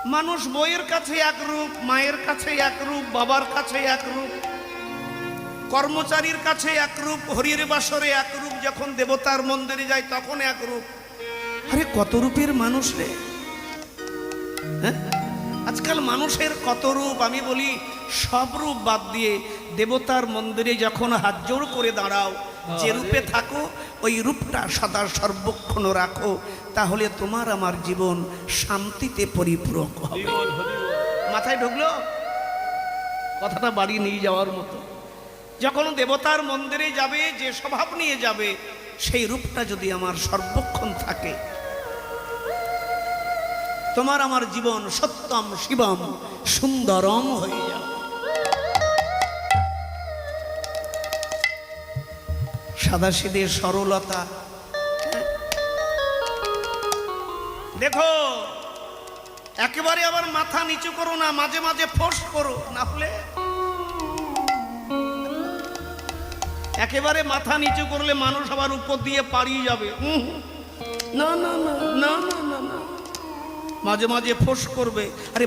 মানুষ বইয়ের কাছে এক রূপ, মায়ের কাছে এক রূপ, বাবার কাছে এক রূপ, কর্মচারীর কাছে এক রূপ, হরির বাসরে এক রূপ, যখন দেবতার মন্দিরে যায় তখন এক রূপ। আরে কত রূপের মানুষ রে! হ্যাঁ, আজকাল মানুষের কত রূপ। আমি বলি সব রূপ বাদ দিয়ে দেবতার মন্দিরে যখন হাত জোড় করে দাঁড়াও, যে রূপে থাকো ওই রূপটা সদা সর্বক্ষণ রাখো, তাহলে তোমার আমার জীবন শান্তিতে পরিপূরক হবে। মাথায় ঢুকলো কথাটা? বাড়ি নিয়ে যাওয়ার মতো। যখন দেবতার মন্দিরে যাবে, যে স্বভাব নিয়ে যাবে, সেই রূপটা যদি আমার সর্বক্ষণ থাকে, তোমার আমার জীবন সত্যম শিবম সুন্দরম হয়ে যাবে। সাদাসিধে সরলতা। দেখো, একেবারে আবার মাথা নিচু করো না, মাঝে মাঝে ফোর্স করো, না হলে একেবারে মাথা নিচু করলে মানুষ আবার উপর দিয়ে পালিয়ে যাবে। না না না না না না, মাঝে মাঝে ফোর্স করবে। আরে